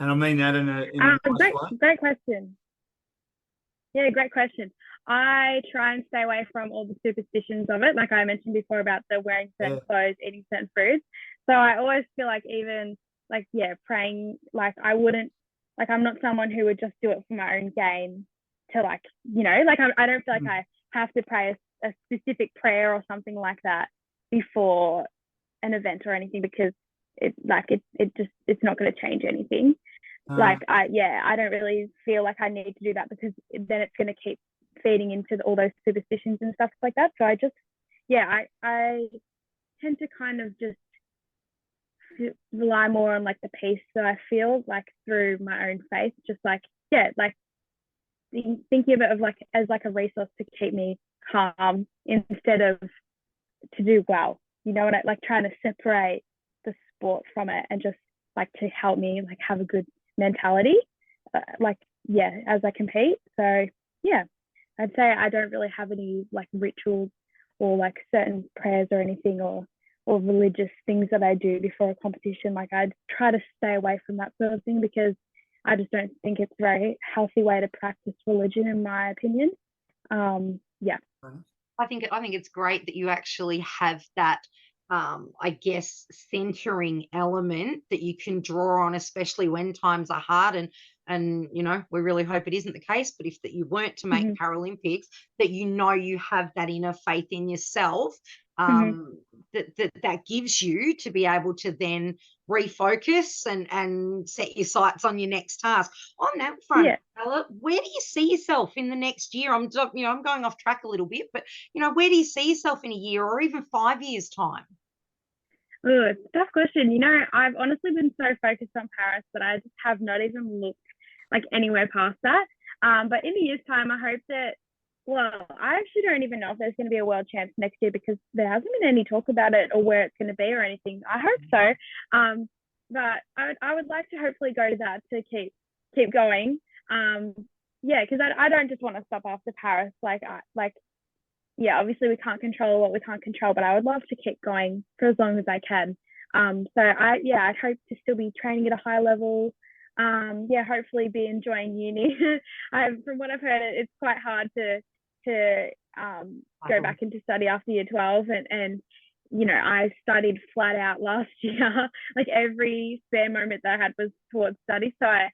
And I mean that in a nice way. Great question. Yeah, great question. I try and stay away from all the superstitions of it. Like I mentioned before about the wearing certain clothes, eating certain foods. So I always feel like even like, yeah, praying, like I wouldn't, like I'm not someone who would just do it for my own gain to like, you know, like I don't feel like I have to pray a specific prayer or something like that before an event or anything, because it's not going to change anything. Like I don't really feel like I need to do that, because then it's going to keep feeding into all those superstitions and stuff like that. So I just, yeah, I tend to kind of just rely more on like the peace that I feel like through my own faith, just like, yeah, like thinking of it of like as like a resource to keep me calm instead of to do well, you know, and like trying to separate the sport from it and just like to help me like have a good mentality, like, yeah, as I compete. So yeah, I'd say I don't really have any like rituals or like certain prayers or anything, or religious things that I do before a competition. Like I try to stay away from that sort of thing, because I just don't think it's a very healthy way to practice religion, in my opinion. Yeah. I think it's great that you actually have that, I guess, centering element that you can draw on, especially when times are hard. And you know, we really hope it isn't the case, but if that you weren't to make Paralympics, that you know you have that inner faith in yourself, that gives you to be able to then refocus and set your sights on your next task. On that front, Ella, where do you see yourself in the next year? I'm going off track a little bit, but you know, where do you see yourself in a year or even 5 years' time? Oh, it's a tough question. You know, I've honestly been so focused on Paris that I just have not even looked like anywhere past that. But in a year's time, I hope that, well, I actually don't even know if there's going to be a world champs next year, because there hasn't been any talk about it or where it's going to be or anything. I hope so. But I would like to hopefully go to that to keep going. Yeah, because I don't just want to stop after Paris. Yeah, obviously we can't control what we can't control, but I would love to keep going for as long as I can. So I'd hope to still be training at a high level. Yeah, hopefully be enjoying uni. From what I've heard, it's quite hard to go back into study after year 12, and you know, I studied flat out last year. Like every spare moment that I had was towards study. So I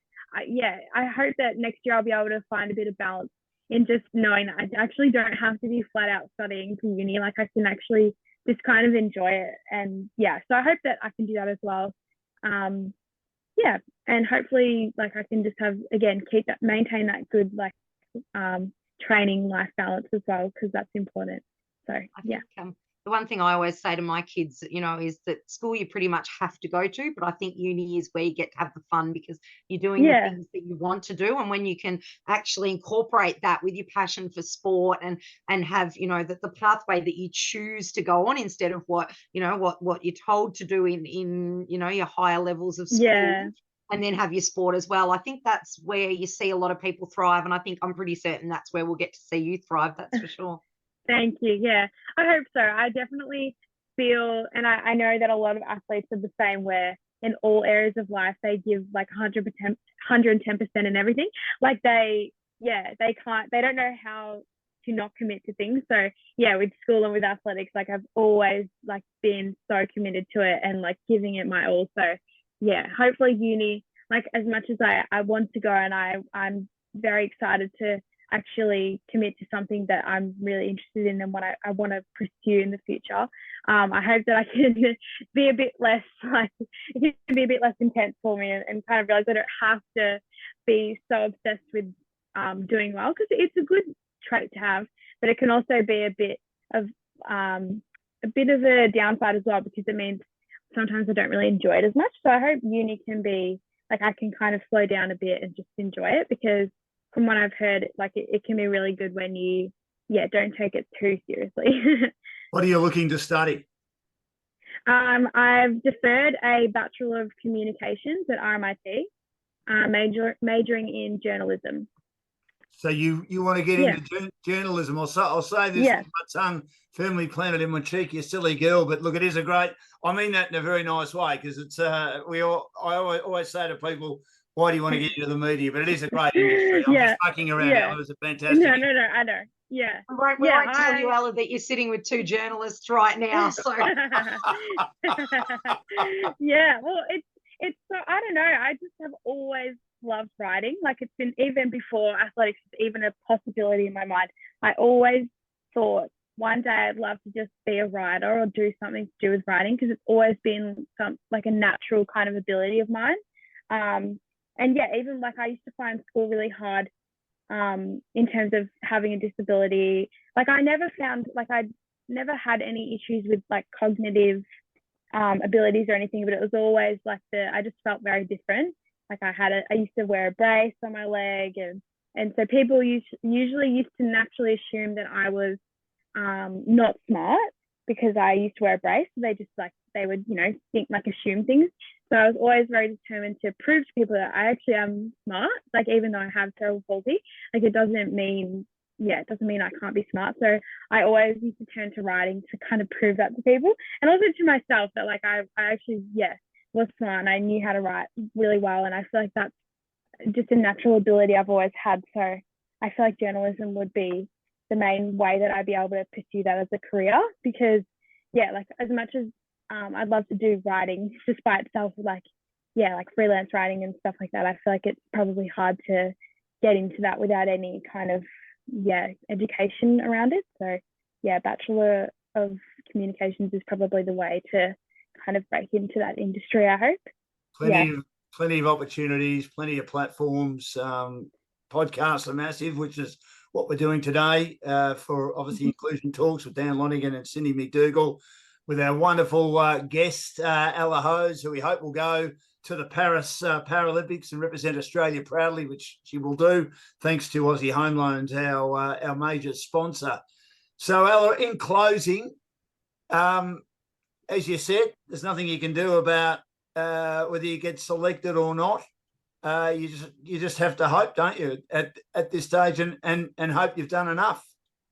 hope that next year I'll be able to find a bit of balance in just knowing that I actually don't have to be flat out studying for uni. Like I can actually just kind of enjoy it. And yeah, so I hope that I can do that as well. Yeah, and hopefully like I can just maintain that good like training life balance as well, because that's important. So yeah. The one thing I always say to my kids, you know, is that school you pretty much have to go to, but I think uni is where you get to have the fun, because you're doing the things that you want to do. And when you can actually incorporate that with your passion for sport and have, you know, the pathway that you choose to go on instead of what you're told to do in you know, your higher levels of school. And then have your sport as well. I think that's where you see a lot of people thrive. And I'm pretty certain that's where we'll get to see you thrive. That's for sure. Thank you. Yeah, I hope so. I definitely feel, and I know that a lot of athletes are the same, where in all areas of life, they give like 110% in everything. Like they don't know how to not commit to things. So yeah, with school and with athletics, like I've always like been so committed to it and like giving it my all. So yeah, hopefully uni, like as much as I want to go, and I'm very excited to actually commit to something that I'm really interested in and what I want to pursue in the future. I hope that I can be a bit less it can be a bit less intense for me, and kind of realize I don't have to be so obsessed with doing well, because it's a good trait to have, but it can also be a bit of a downside as well, because it means sometimes I don't really enjoy it as much. So I hope uni can be like, I can kind of slow down a bit and just enjoy it, because from what I've heard, like it can be really good when you don't take it too seriously. What are you looking to study? I've deferred a Bachelor of Communications at RMIT, majoring in journalism. So you want to get into journalism? I'll say this with my tongue firmly planted in my cheek, you silly girl. But look, it is a great. I mean that in a very nice way, because it's I always say to people, why do you want to get into the media? But it is a great industry. I'm just fucking around. It was a fantastic. No, I know. Yeah. We won't tell you, Ella, that you're sitting with two journalists right now. So yeah, well, it's so, I don't know. I just have always loved writing. Like, it's been, even before athletics was even a possibility in my mind, I always thought one day I'd love to just be a writer or do something to do with writing, because it's always been like a natural kind of ability of mine. And yeah, even like I used to find school really hard in terms of having a disability. Like, I never had any issues with like cognitive abilities or anything, but it was always like I just felt very different. Like, I used to wear a brace on my leg, and so people usually used to naturally assume that I was not smart because I used to wear a brace. So they would assume things. So I was always very determined to prove to people that I actually am smart. Like, even though I have cerebral palsy, like, it doesn't mean I can't be smart. So I always used to turn to writing to kind of prove that to people, and also to myself, that like I actually was smart and I knew how to write really well. And I feel like that's just a natural ability I've always had. So I feel like journalism would be the main way that I'd be able to pursue that as a career, because like, as much as I'd love to do writing just by itself, like freelance writing and stuff like that, I feel like it's probably hard to get into that without any kind of education around it. So Bachelor of Communications is probably the way to kind of break into that industry, I hope. Plenty of opportunities, plenty of platforms. Podcasts are massive, which is what we're doing today for obviously Inclusion Talks with Dan Lonigan and Cindy McDougall, with our wonderful guest, Ella Hose, who we hope will go to the Paris Paralympics and represent Australia proudly, which she will do, thanks to Aussie Home Loans, our major sponsor. So, Ella, in closing, as you said, there's nothing you can do about whether you get selected or not. You just have to hope, don't you, at this stage, and hope you've done enough.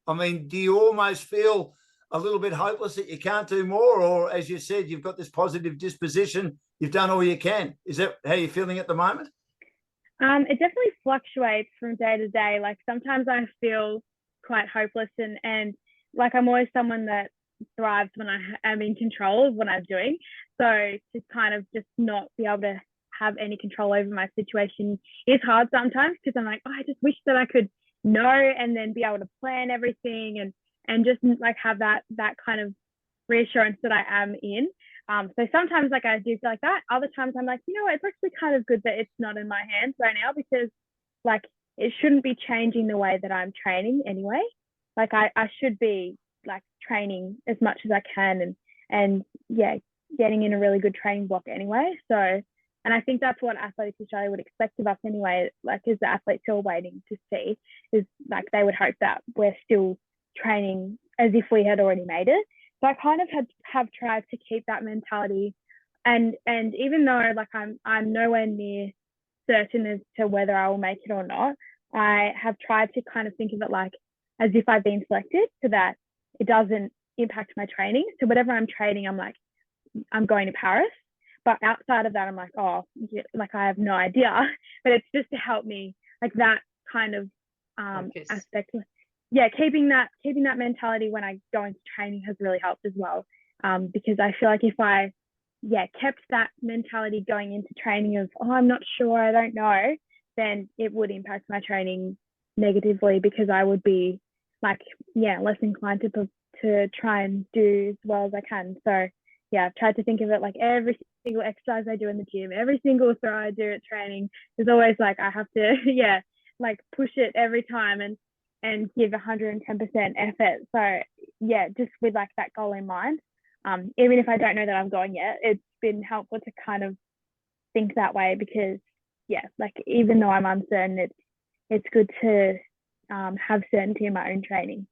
I mean, do you almost feel a little bit hopeless that you can't do more, or, as you said, you've got this positive disposition, you've done all you can? Is that how you're feeling at the moment? It definitely fluctuates from day to day. Like, sometimes I feel quite hopeless, and like, I'm always someone that thrives when I am in control of what I'm doing. So to kind of just not be able to have any control over my situation is hard sometimes, because I'm like, I just wish that I could know and then be able to plan everything and just like have that kind of reassurance that I am in. So sometimes, like, I do feel like that. Other times I'm like, you know what, it's actually kind of good that it's not in my hands right now, because like, it shouldn't be changing the way that I'm training anyway. Like, I should be like training as much as I can and getting in a really good training block anyway. So, and I think that's what Athletics Australia would expect of us anyway, like, as the athletes who are waiting to see, is like, they would hope that we're still training as if we had already made it. So I kind of have tried to keep that mentality, and even though like I'm nowhere near certain as to whether I will make it or not, I have tried to kind of think of it like as if I've been selected, so that it doesn't impact my training. So whatever I'm training, I'm like, I'm going to Paris. But outside of that, I'm like, oh, like, I have no idea. But it's just to help me, like, that kind of aspect. Yeah, keeping that mentality when I go into training has really helped as well. Because I feel like if I kept that mentality going into training of, oh, I'm not sure, I don't know, then it would impact my training negatively, because I would be like, less inclined to try and do as well as I can. So I've tried to think of it like every single exercise I do in the gym, every single throw I do at training is always like, I have to like push it every time and give 110% effort. So yeah, just with like that goal in mind. Even if I don't know that I'm going yet, it's been helpful to kind of think that way, because yeah, like even though I'm uncertain, it's good to have certainty in my own training.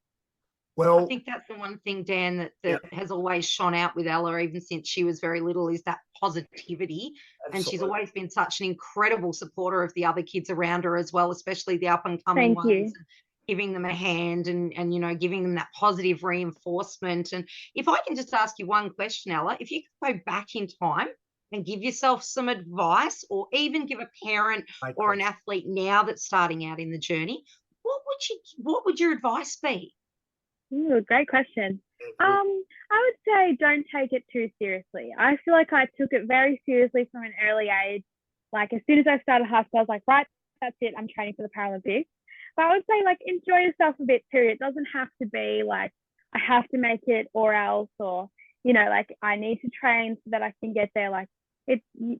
Well, I think that's the one thing, Dan, that yeah, has always shone out with Ella, even since she was very little, is that positivity. And she's absolutely. always been such an incredible supporter of the other kids around her as well, especially the up and coming Thank ones, you. giving them a hand and you know, giving them that positive reinforcement. And if I can just ask you one question, Ella, if you could go back in time and give yourself some advice, or even give a parent Great or an question. athlete now that's starting out in the journey, what would your advice be? Ooh, great question. Yeah, good. I would say don't take it too seriously. I feel like I took it very seriously from an early age. Like as soon as I started high school, I was like, right, that's it. I'm training for the Paralympics. But I would say like enjoy yourself a bit too. It doesn't have to be like I have to make it or else, or like I need to train so that I can get there. Like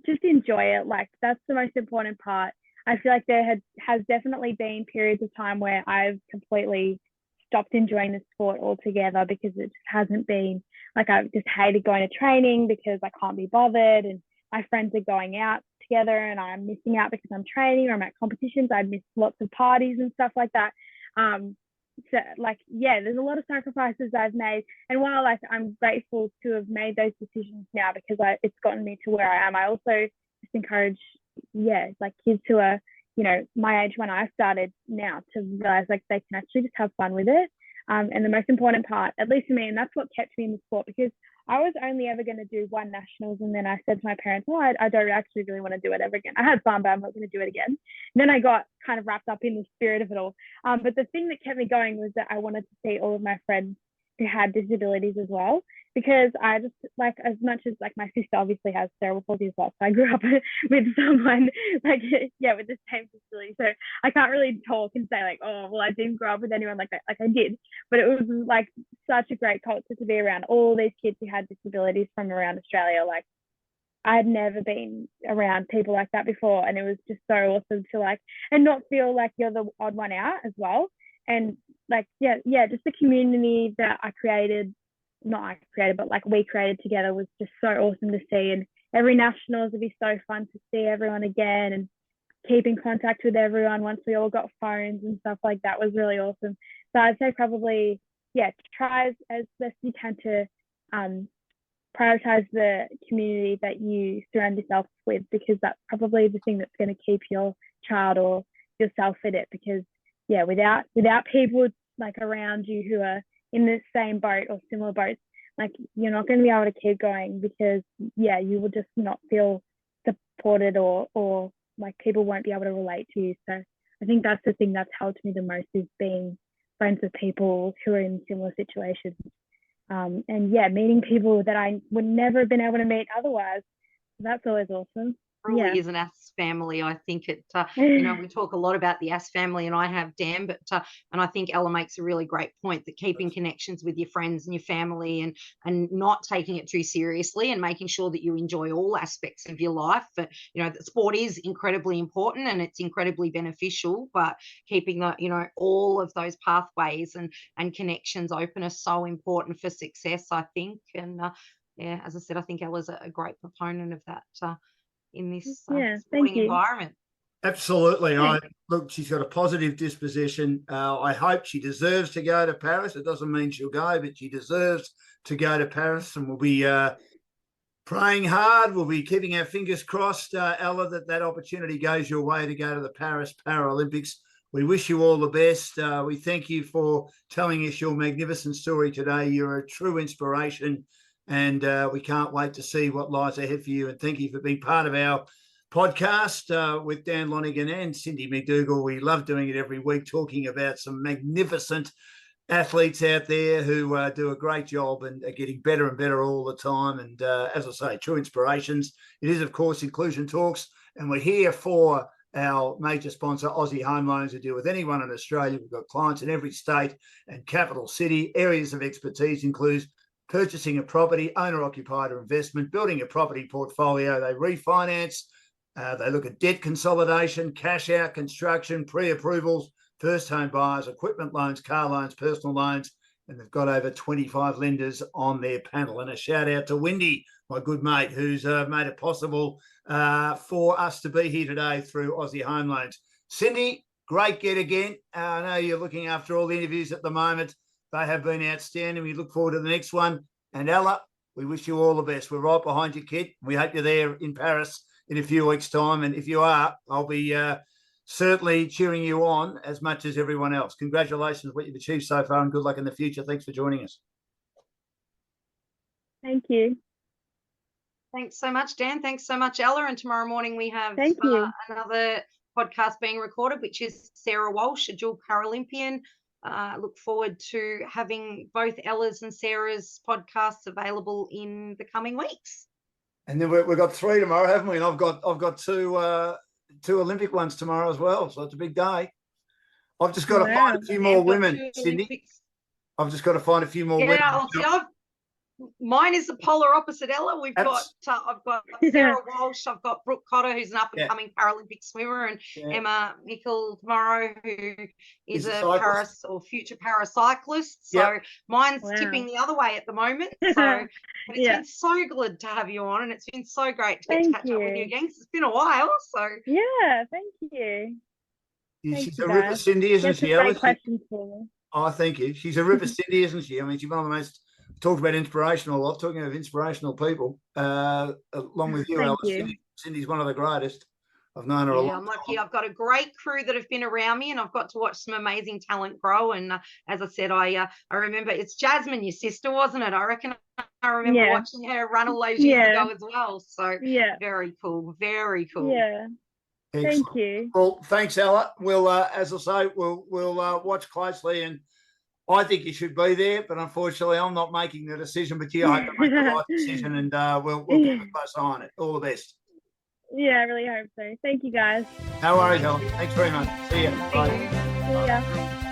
just enjoy it. Like that's the most important part. I feel like there has definitely been periods of time where I've completely stopped enjoying the sport altogether, because it just hasn't been like, I've just hated going to training because I can't be bothered, and my friends are going out together and I'm missing out because I'm training or I'm at competitions. I'd miss lots of parties and stuff like that. So like, yeah, there's a lot of sacrifices I've made, and while like I'm grateful to have made those decisions now, because it's gotten me to where I am, I also just encourage like kids who are my age when I started now, to realize like they can actually just have fun with it. And the most important part, at least for me, and that's what kept me in the sport, because I was only ever going to do one nationals, and then I said to my parents, "Oh, I don't actually really want to do it ever again. I had fun, but I'm not going to do it again." And then I got kind of wrapped up in the spirit of it all. But the thing that kept me going was that I wanted to see all of my friends who had disabilities as well, because I just like, as much as like my sister obviously has cerebral palsy as well, so I grew up with someone like with the same disability, so I can't really talk and say like, oh well, I didn't grow up with anyone like that. Like I did, but it was like such a great culture to be around all these kids who had disabilities from around Australia. Like I had never been around people like that before, and it was just so awesome to like, and not feel like you're the odd one out as well. And like just the community that but like we created together was just so awesome to see. And every nationals would be so fun to see everyone again and keep in contact with everyone once we all got phones and stuff like that was really awesome. So I'd say probably try as best you can to prioritize the community that you surround yourself with, because that's probably the thing that's going to keep your child or yourself in it. Because without people like around you who are in the same boat or similar boats, like you're not going to be able to keep going, because you will just not feel supported, or like people won't be able to relate to you. So I think that's the thing that's helped me the most, is being friends with people who are in similar situations, and meeting people that I would never have been able to meet otherwise. That's always awesome. Really is an AS family. I think it, we talk a lot about the AS family, and I have Dan, but and I think Ella makes a really great point, that keeping connections with your friends and your family, and not taking it too seriously, and making sure that you enjoy all aspects of your life. But the sport is incredibly important and it's incredibly beneficial, but keeping all of those pathways and connections open are so important for success, I think. And as I said, I think Ella's a great proponent of that. In this sporting environment. Absolutely. Look, she's got a positive disposition. I hope she deserves to go to Paris. It doesn't mean she'll go, but she deserves to go to Paris, and we'll be praying hard. We'll be keeping our fingers crossed, Ella, that opportunity goes your way to go to the Paris Paralympics. We wish you all the best. We thank you for telling us your magnificent story today. You're a true inspiration, and we can't wait to see what lies ahead for you. And thank you for being part of our podcast with Dan Lonigan and Cindy McDougall. We love doing it every week, talking about some magnificent athletes out there who do a great job and are getting better and better all the time. And as I say, true inspirations. It is, of course, Inclusion Talks, and we're here for our major sponsor, Aussie Home Loans, who deal with anyone in Australia. We've got clients in every state and capital city. Areas of expertise include purchasing a property, owner-occupied or investment, building a property portfolio. They refinance, They look at debt consolidation, cash out, construction, pre-approvals, first home buyers, equipment loans, car loans, personal loans, and they've got over 25 lenders on their panel. And a shout out to Wendy, my good mate, who's made it possible for us to be here today through Aussie Home Loans. Cindy, great get again. I know you're looking after all the interviews at the moment. They have been outstanding. We look forward to the next one. And Ella, we wish you all the best. We're right behind you, kid. We hope you're there in Paris in a few weeks' time. And if you are, I'll be certainly cheering you on as much as everyone else. Congratulations on what you've achieved so far and good luck in the future. Thanks for joining us. Thank you. Thanks so much, Dan. Thanks so much, Ella. And tomorrow morning we have another podcast being recorded, which is Sarah Walsh, a dual Paralympian. Look forward to having both Ella's and Sarah's podcasts available in the coming weeks. And then we've got 3 tomorrow, haven't we? And I've got two Olympic ones tomorrow as well. So it's a big day. I've just got to find a few more women, Cindy. I've just got to find a few more women. Mine is the polar opposite, Ella. I've got Sarah Walsh, I've got Brooke Cotter, who's an up-and-coming Paralympic swimmer, and Emma Mickle tomorrow, who is a Paris or future paracyclist. So mine's tipping the other way at the moment. So but it's been so good to have you on, and it's been so great to get to catch up with you again, because it's been a while. So thank you. She's a ripper, Cindy, isn't she? Great questions for me. Oh, thank you. She's a ripper, Cindy, isn't she? I mean, she's one of the most talked about inspirational a lot, talking of inspirational people, along with you, Alice. Cindy's one of the greatest. I've known her a lot. I'm lucky. I've got a great crew that have been around me, and I've got to watch some amazing talent grow. And as I said, I remember it's Jasmine, your sister, wasn't it? I reckon I remember watching her run all those years ago as well. So very cool, very cool. Yeah. Excellent. Thank you. Well, thanks, Ella. We'll, as I say, we'll watch closely, and I think you should be there, but unfortunately, I'm not making the decision. But I hope to make the right decision, and we'll keep a close eye on it. All the best. Yeah, I really hope so. Thank you, guys. No worries, Ella. Thanks very much. See you. Bye. See ya.